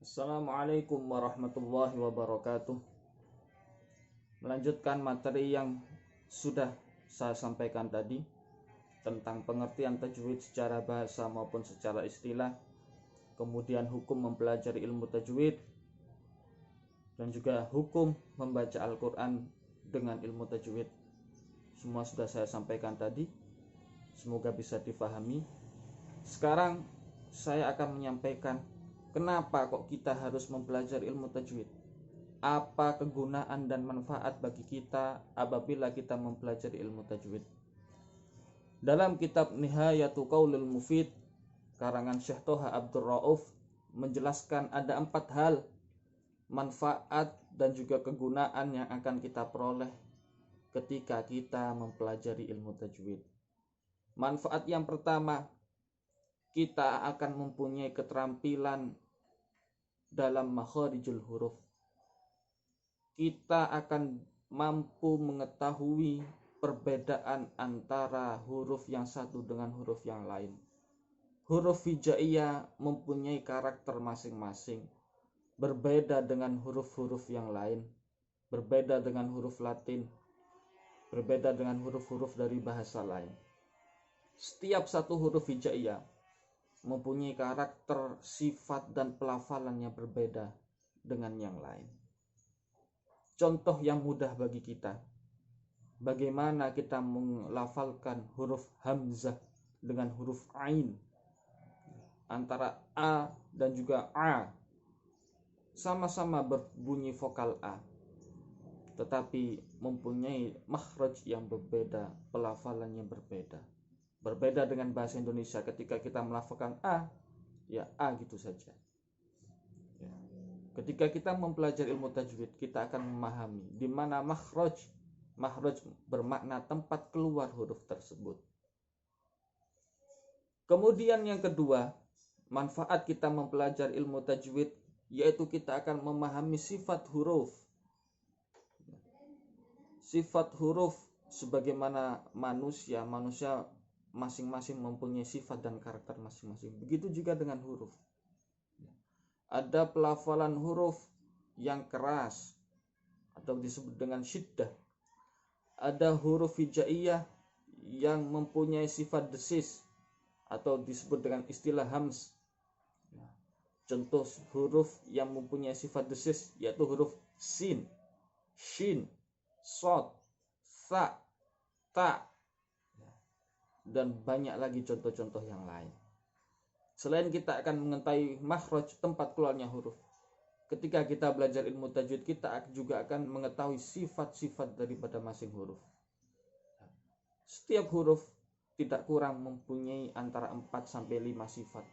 Assalamualaikum warahmatullahi wabarakatuh. Melanjutkan materi yang sudah saya sampaikan tadi tentang pengertian tajwid secara bahasa maupun secara istilah, kemudian hukum mempelajari ilmu tajwid, dan juga hukum membaca Al-Quran dengan ilmu tajwid. Semua sudah saya sampaikan tadi, semoga bisa difahami. Sekarang saya akan menyampaikan kenapa kok kita harus mempelajari ilmu tajwid. Apa kegunaan dan manfaat bagi kita apabila kita mempelajari ilmu tajwid. Dalam kitab Nihayatu Qaulul Mufid karangan Syekh Toha Abdul Rauf menjelaskan ada 4 hal manfaat dan juga kegunaan yang akan kita peroleh ketika kita mempelajari ilmu tajwid. Manfaat yang pertama, kita akan mempunyai keterampilan dalam makharijul huruf. Kita akan mampu mengetahui perbedaan antara huruf yang satu dengan huruf yang lain. Huruf hijaiyah mempunyai karakter masing-masing, berbeda dengan huruf-huruf yang lain, berbeda dengan huruf Latin, berbeda dengan huruf-huruf dari bahasa lain. Setiap satu huruf hijaiyah mempunyai karakter, sifat, dan pelafalan yang berbeda dengan yang lain. Contoh yang mudah bagi kita, bagaimana kita melafalkan huruf hamzah dengan huruf ain. Antara a dan juga a sama-sama berbunyi vokal a, tetapi mempunyai makhraj yang berbeda, pelafalan yang berbeda. Berbeda dengan bahasa Indonesia, ketika kita melafalkan a, ya a gitu saja. Ketika kita mempelajari ilmu tajwid, kita akan memahami di mana makhraj. Makhraj bermakna tempat keluar huruf tersebut. Kemudian yang kedua, manfaat kita mempelajari ilmu tajwid yaitu kita akan memahami sifat huruf. Sifat huruf sebagaimana manusia masing-masing mempunyai sifat dan karakter masing-masing. Begitu juga dengan huruf. Ada pelafalan huruf yang keras atau disebut dengan syiddah. Ada huruf hijaiyah yang mempunyai sifat desis atau disebut dengan istilah hams. Contoh huruf yang mempunyai sifat desis yaitu huruf sin, shin, sod, sa, ta, dan banyak lagi contoh-contoh yang lain. Selain kita akan mengetahui makhraj, tempat keluarnya huruf, ketika kita belajar ilmu tajwid, kita juga akan mengetahui sifat-sifat daripada masing huruf. Setiap huruf tidak kurang mempunyai antara 4-5 sifat,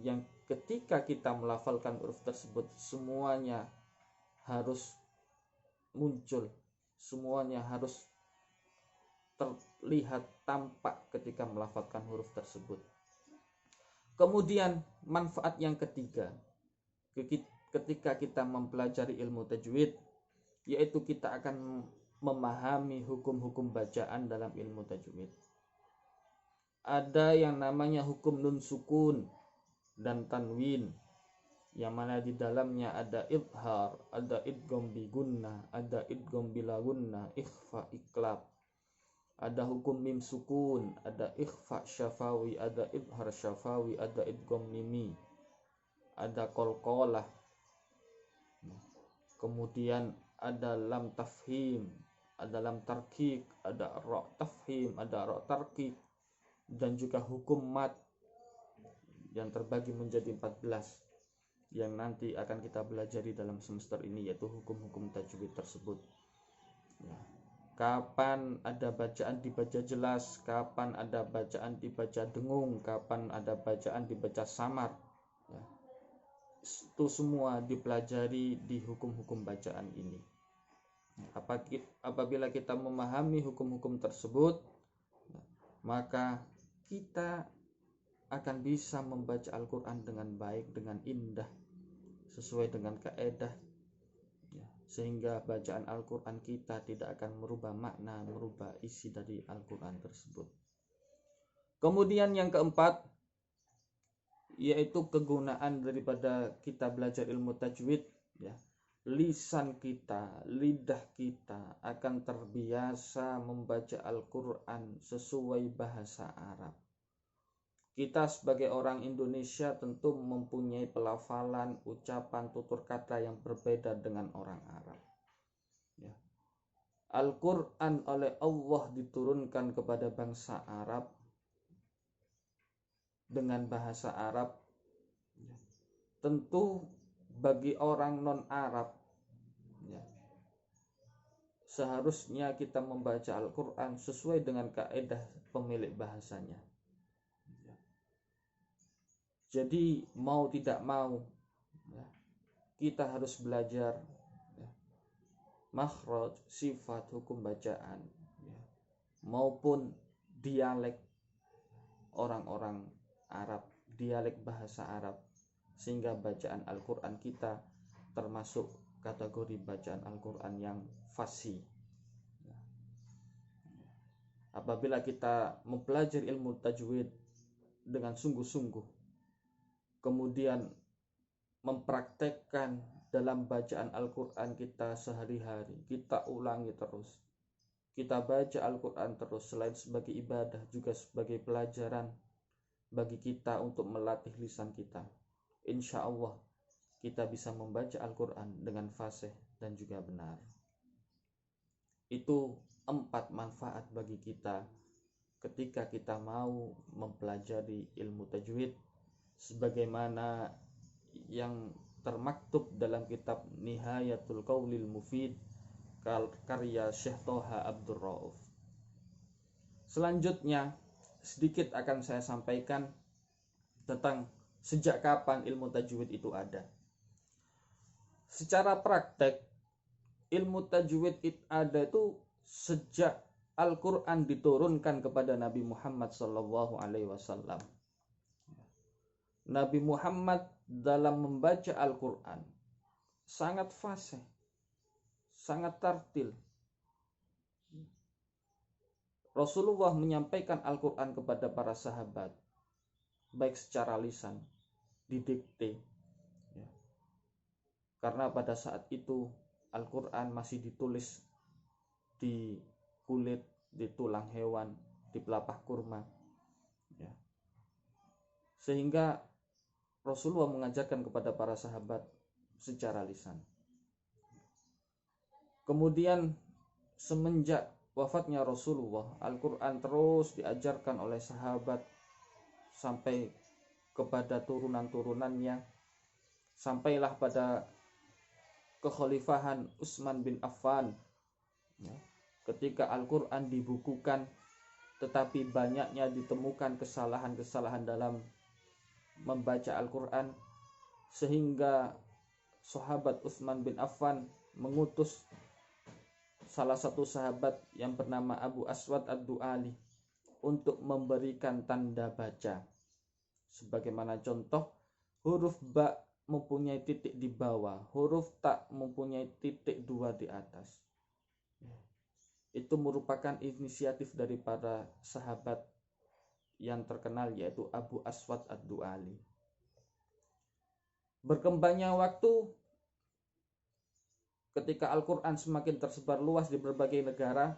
yang ketika kita melafalkan huruf tersebut, semuanya harus muncul, semuanya harus terlihat tampak ketika melafalkan huruf tersebut. Kemudian manfaat yang ketiga, ketika kita mempelajari ilmu tajwid, yaitu kita akan memahami hukum-hukum bacaan dalam ilmu tajwid. Ada yang namanya hukum nun sukun dan tanwin, yang mana di dalamnya ada idhar, ada idgham bi gunnah, ada idgham bila gunnah, ikhfa iklab. Ada hukum mim sukun, ada ikhfa syafawi, ada idhar syafawi, ada idgham mimi, ada qalqalah. Kemudian ada lam tafhim, ada lam tarkik, ada ra tafhim, ada ra tarkik, dan juga hukum mat yang terbagi menjadi 14 yang nanti akan kita belajari dalam semester ini, yaitu hukum-hukum tajwid tersebut. Kapan ada bacaan dibaca jelas, kapan ada bacaan dibaca dengung, kapan ada bacaan dibaca samar, itu semua dipelajari di hukum-hukum bacaan ini. Apabila kita memahami hukum-hukum tersebut, maka kita akan bisa membaca Al-Quran dengan baik, dengan indah, sesuai dengan kaedah, sehingga bacaan Al-Quran kita tidak akan merubah makna, merubah isi dari Al-Quran tersebut. Kemudian yang keempat, yaitu kegunaan daripada kita belajar ilmu tajwid, ya. Lisan kita, lidah kita akan terbiasa membaca Al-Quran sesuai bahasa Arab. Kita sebagai orang Indonesia tentu mempunyai pelafalan, ucapan, tutur kata yang berbeda dengan orang Arab. Ya. Al-Quran oleh Allah diturunkan kepada bangsa Arab dengan bahasa Arab. Tentu bagi orang non-Arab, ya, seharusnya kita membaca Al-Quran sesuai dengan kaidah pemilik bahasanya. Ya. Jadi mau tidak mau, ya, kita harus belajar, ya, makhraj, sifat, hukum bacaan, ya, maupun dialek orang-orang Arab, dialek bahasa Arab, sehingga bacaan Al-Quran kita termasuk kategori bacaan Al-Quran yang fasih. Apabila kita mempelajari ilmu tajwid dengan sungguh-sungguh, kemudian mempraktekkan dalam bacaan Al-Quran kita sehari-hari, kita ulangi terus, kita baca Al-Quran terus, selain sebagai ibadah juga sebagai pelajaran bagi kita untuk melatih lisan kita. Insya Allah kita bisa membaca Al-Quran dengan fasih dan juga benar. Itu 4 manfaat bagi kita ketika kita mau mempelajari ilmu tajwid sebagaimana yang termaktub dalam kitab Nihayatul Qaulil Mufid karya Syekh Toha Abdul Rauf. Selanjutnya sedikit akan saya sampaikan tentang sejak kapan ilmu tajwid itu ada. Secara praktek, ilmu tajwid ada itu sejak Al-Quran diturunkan kepada Nabi Muhammad SAW. Nabi Muhammad dalam membaca Al-Quran sangat fasih, sangat tartil. Rasulullah menyampaikan Al-Quran kepada para sahabat, baik secara lisan, didikte, ya. Karena pada saat itu Al-Quran masih ditulis di kulit, di tulang hewan, di pelepah kurma, ya. Sehingga Rasulullah mengajarkan kepada para sahabat secara lisan. Kemudian semenjak wafatnya Rasulullah, Al-Quran terus diajarkan oleh sahabat sampai kepada turunan-turunannya, sampailah pada kekhalifahan Utsman bin Affan, ya, ketika Al-Quran dibukukan tetapi banyaknya ditemukan kesalahan-kesalahan dalam membaca Al-Quran, sehingga sahabat Utsman bin Affan mengutus salah satu sahabat yang bernama Abu Aswad Ad-Du'ali untuk memberikan tanda baca. Sebagaimana contoh, huruf ba mempunyai titik di bawah, huruf ta mempunyai titik 2 di atas. Itu merupakan inisiatif daripada sahabat yang terkenal, yaitu Abu Aswad Ad-Du'ali. Berkembangnya waktu, ketika Al-Quran semakin tersebar luas di berbagai negara,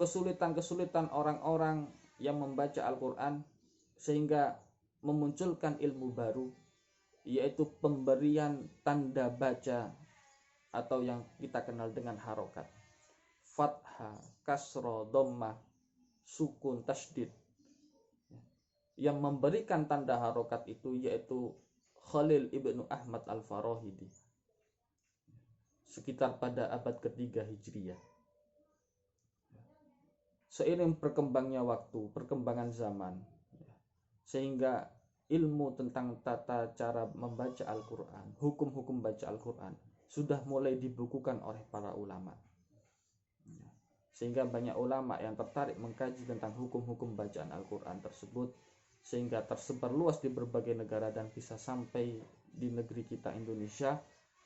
kesulitan-kesulitan orang-orang yang membaca Al-Quran sehingga memunculkan ilmu baru, yaitu pemberian tanda baca atau yang kita kenal dengan harokat, fathah, kasroh, dhammah, sukun, tasydid. Yang memberikan tanda harokat itu yaitu Khalil ibnu Ahmad al-Farahidi, sekitar pada abad ketiga Hijriyah. Seiring berkembangnya waktu, perkembangan zaman, sehingga ilmu tentang tata cara membaca Al-Quran, hukum-hukum baca Al-Quran sudah mulai dibukukan oleh para ulama. Sehingga banyak ulama yang tertarik mengkaji tentang hukum-hukum bacaan Al-Quran tersebut, sehingga tersebar luas di berbagai negara dan bisa sampai di negeri kita Indonesia.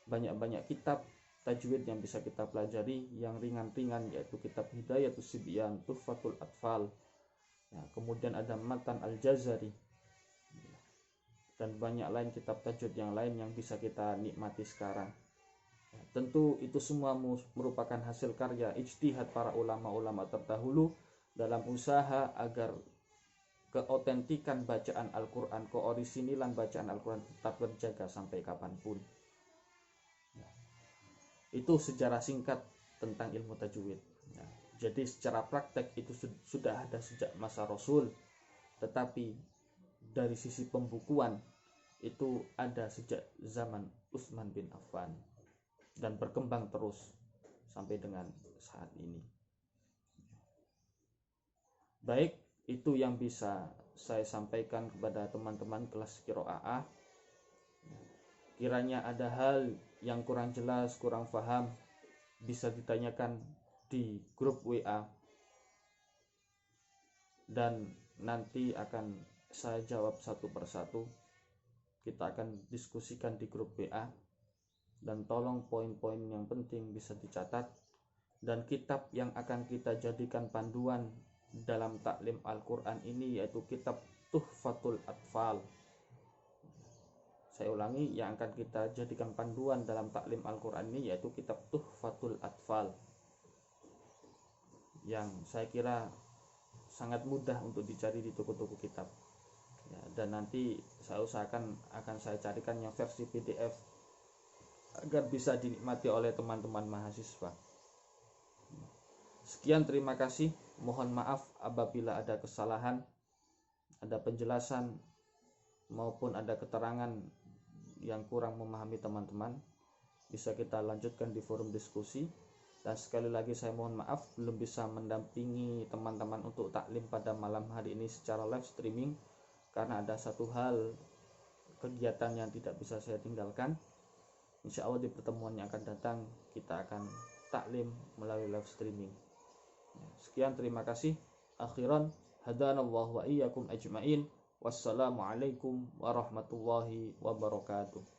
Banyak-banyak kitab tajwid yang bisa kita pelajari, yang ringan-ringan yaitu kitab Hidayatus Sibyan, Tuhfatul Atfal, Ya, kemudian ada Matan Al-Jazari, dan banyak lain kitab tajwid yang lain yang bisa kita nikmati sekarang. Ya, tentu itu semua merupakan hasil karya ijtihad para ulama-ulama terdahulu dalam usaha agar keotentikan bacaan Al-Quran, keorisinilan bacaan Al-Quran tetap terjaga sampai kapanpun. Ya, itu sejarah singkat tentang ilmu tajwid. Ya, jadi secara praktek itu sudah ada sejak masa Rasul, tetapi dari sisi pembukuan itu ada sejak zaman Utsman bin Affan dan berkembang terus sampai dengan saat ini. Baik, itu yang bisa saya sampaikan kepada teman-teman kelas qiraah. Kiranya ada hal yang kurang jelas, kurang paham, bisa ditanyakan di grup WA, dan nanti akan saya jawab satu persatu. Kita akan diskusikan di grup WA, dan tolong poin-poin yang penting bisa dicatat. Dan kitab yang akan kita jadikan panduan dalam taklim Al-Quran ini yaitu kitab Tuhfatul Atfal. Saya ulangi, yang akan kita jadikan panduan dalam taklim Al-Quran ini yaitu kitab Tuhfatul Atfal, yang saya kira sangat mudah untuk dicari di toko-toko kitab. Ya, dan nanti saya usahakan akan saya carikan yang versi PDF agar bisa dinikmati oleh teman-teman mahasiswa. Sekian, terima kasih. Mohon maaf apabila ada kesalahan, ada penjelasan maupun ada keterangan yang kurang memahami teman-teman. Bisa kita lanjutkan di forum diskusi. Dan sekali lagi saya mohon maaf belum bisa mendampingi teman-teman untuk taklim pada malam hari ini secara live streaming, karena ada satu hal kegiatan yang tidak bisa saya tinggalkan. Insya Allah di pertemuan yang akan datang kita akan taklim melalui live streaming. Sekian, terima kasih. Akhiran, hadanallahu wa iyyakum ajma'in. Wassalamualaikum warahmatullahi wabarakatuh.